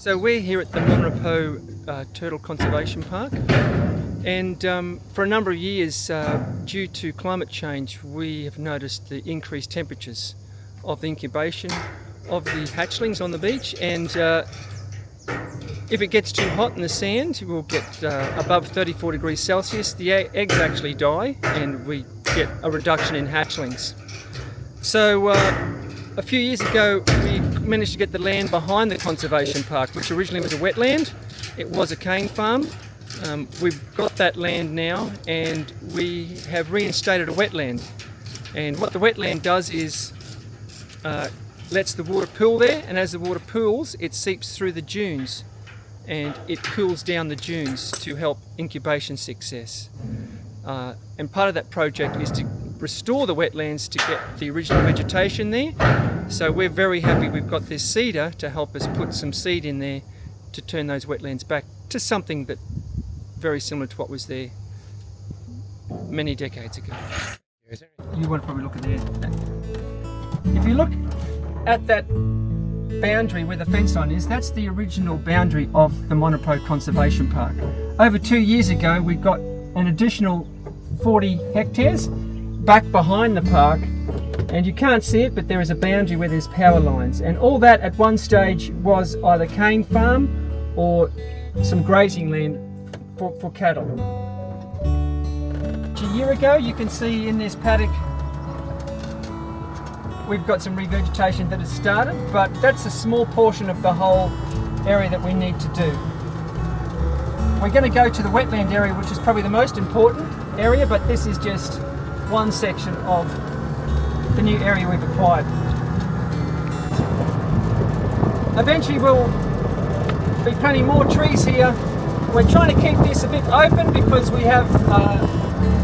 So we're here at the Mon Repos Turtle Conservation Park, and for a number of years, due to climate change, we have noticed the increased temperatures of the incubation of the hatchlings on the beach, and if it gets too hot in the sand, we'll get above 34 degrees Celsius. The eggs actually die and we get a reduction in hatchlings. So a few years ago we managed to get the land behind the conservation park, which originally was a wetland. It was a cane farm. We've got that land now and we have reinstated a wetland. And what the wetland does is lets the water pool there, and as the water pools it seeps through the dunes and it cools down the dunes to help incubation success. And part of that project is to restore the wetlands to get the original vegetation there. So we're very happy we've got this seeder to help us put some seed in there to turn those wetlands back to something that very similar to what was there many decades ago. You want to probably look at there. If you look at that boundary where the fence line is, that's the original boundary of the Mon Repos Conservation Park. Over 2 years ago we got an additional 40 hectares back behind the park, and you can't see it, but there is a boundary where there's power lines, and all that at one stage was either cane farm or some grazing land for cattle. A year ago, you can see in this paddock we've got some revegetation that has started, but that's a small portion of the whole area that we need to do. We're going to go to the wetland area, which is probably the most important area, but this is just one section of the new area we've acquired. Eventually we'll be planting more trees here. We're trying to keep this a bit open because we have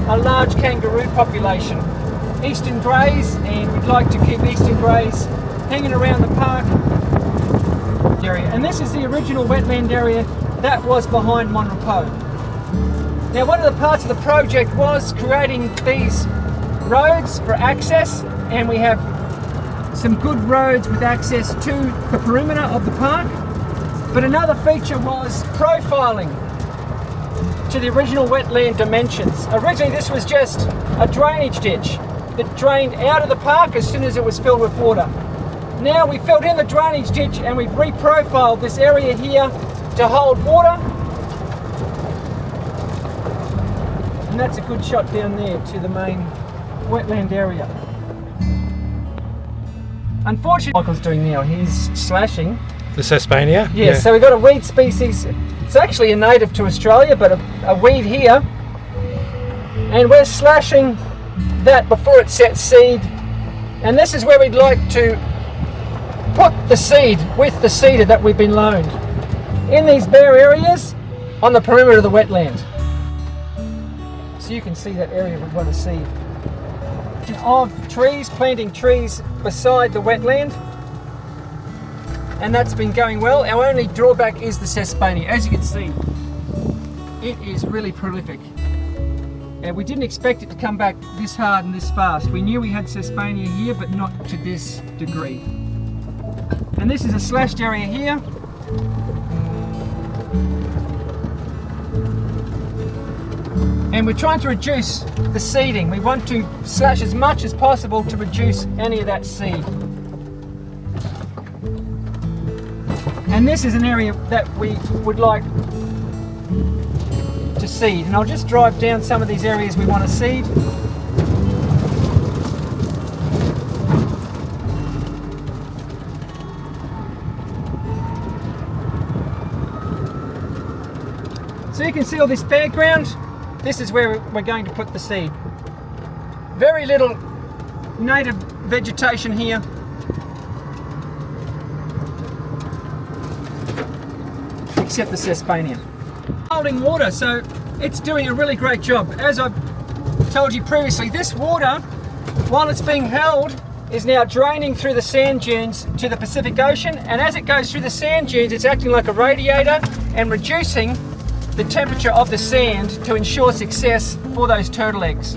a large kangaroo population, eastern greys, and we'd like to keep eastern greys hanging around the park area. And this is the original wetland area that was behind Mon Repos. Now, one of the parts of the project was creating these roads for access, and we have some good roads with access to the perimeter of the park. But another feature was profiling to the original wetland dimensions. Originally this was just a drainage ditch that drained out of the park as soon as it was filled with water. Now we filled in the drainage ditch and we've reprofiled this area here to hold water. And that's a good shot down there to the main wetland area. Unfortunately, what Michael's doing now, he's slashing the sesbania? Yeah, so we've got a weed species. It's actually a native to Australia, but a weed here. And we're slashing that before it sets seed. And this is where we'd like to put the seed with the seeder that we've been loaned, in these bare areas on the perimeter of the wetland. So you can see that area we want to seed. Of trees, planting trees beside the wetland, and that's been going well. Our only drawback is the sesbania. As you can see, it is really prolific, and we didn't expect it to come back this hard and this fast. We knew we had sesbania here, but not to this degree. And this is a slashed area here. And we're trying to reduce the seeding. We want to slash as much as possible to reduce any of that seed. And this is an area that we would like to seed. And I'll just drive down some of these areas we want to seed. So you can see all this bare ground. This is where we're going to put the seed. Very little native vegetation here. Except the sesbania. Holding water, so it's doing a really great job. As I've told you previously, this water, while it's being held, is now draining through the sand dunes to the Pacific Ocean, and as it goes through the sand dunes, it's acting like a radiator and reducing the temperature of the sand to ensure success for those turtle eggs.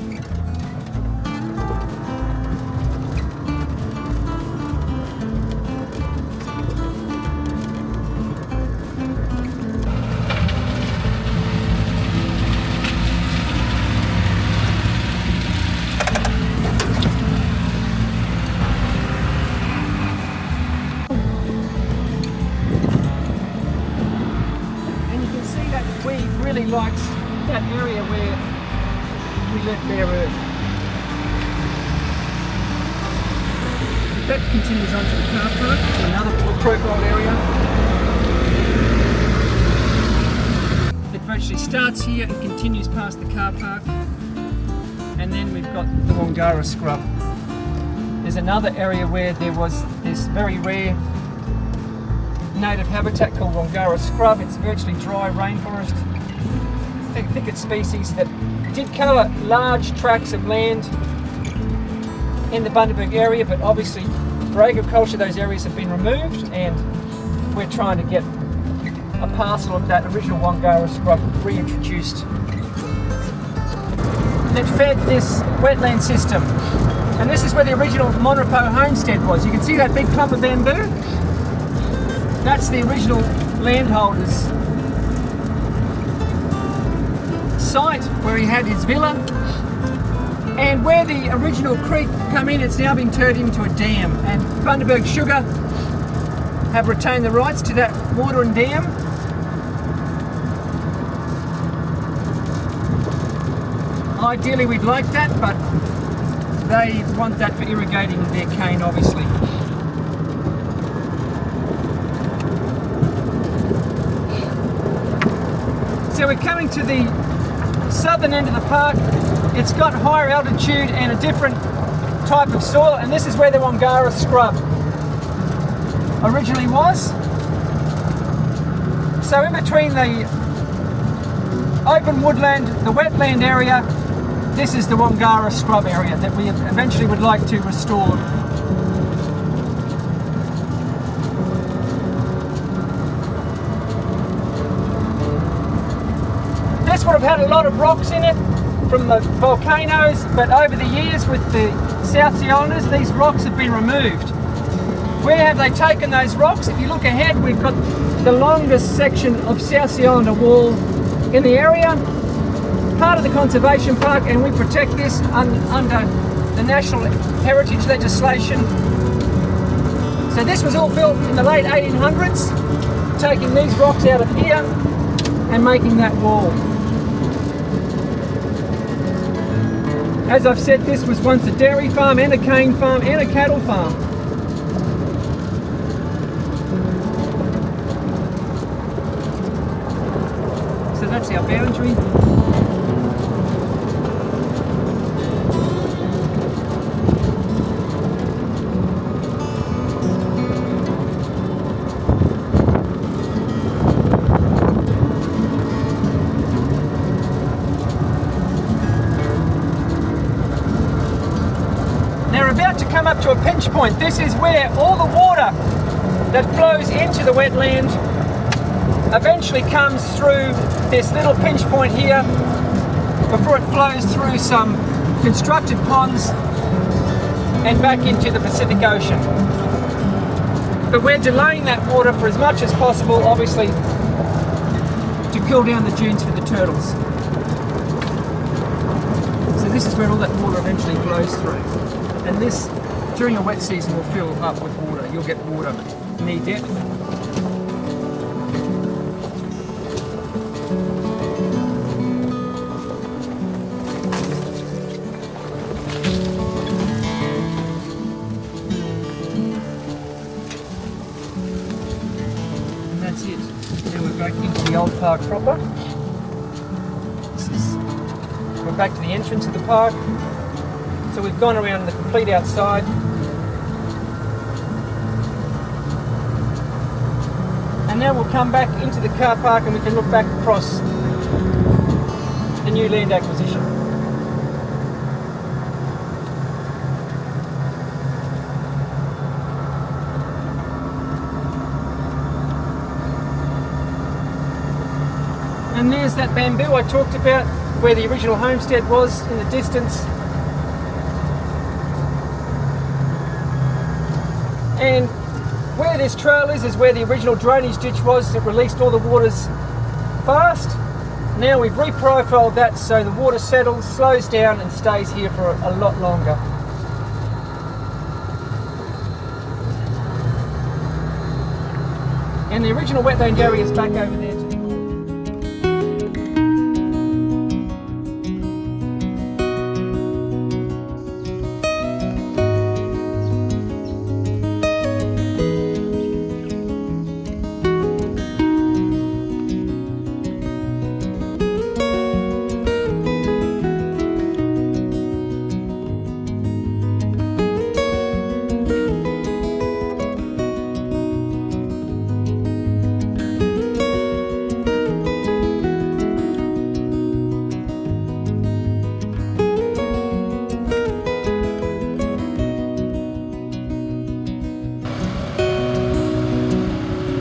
left bare earth. That continues onto the car park, to another profile area. It virtually starts here and continues past the car park. And then we've got the Wongarra scrub. There's another area where there was this very rare native habitat called Wongarra scrub. It's virtually dry rainforest, thicket species that did cover large tracts of land in the Bundaberg area, but obviously for agriculture those areas have been removed, and we're trying to get a parcel of that original Wongarra scrub reintroduced that fed this wetland system. And this is where the original Mon Repos homestead was. You can see that big clump of bamboo? That's the original landholder's site where he had his villa. And where the original creek come in, it's now been turned into a dam. And Bundaberg Sugar have retained the rights to that water and dam. Ideally we'd like that, but they want that for irrigating their cane, obviously. So we're coming to the southern end of the park. It's got higher altitude and a different type of soil, and this is where the Wongarra scrub originally was. So in between the open woodland, the wetland area, this is the Wongarra scrub area that we eventually would like to restore. This would have had a lot of rocks in it from the volcanoes, but over the years with the South Sea Islanders, these rocks have been removed. Where have they taken those rocks? If you look ahead, we've got the longest section of South Sea Islander wall in the area, part of the conservation park, and we protect this under the National Heritage legislation. So this was all built in the late 1800s, taking these rocks out of here and making that wall. As I've said, this was once a dairy farm and a cane farm and a cattle farm. So that's our boundary. Come up to a pinch point. This is where all the water that flows into the wetland eventually comes through this little pinch point here before it flows through some constructed ponds and back into the Pacific Ocean. But we're delaying that water for as much as possible, obviously, to cool down the dunes for the turtles. So this is where all that water eventually flows through. And this, during a wet season, will fill up with water. You'll get water knee depth. And that's it. Now we're back into the old park proper. We're back to the entrance of the park. So we've gone around the complete outside. And now we'll come back into the car park and we can look back across the new land acquisition. And there's that bamboo I talked about, where the original homestead was in the distance. And where this trail is where the original drainage ditch was that released all the waters fast. Now we've reprofiled that so the water settles, slows down and stays here for a lot longer. And the original wetland area is back over there.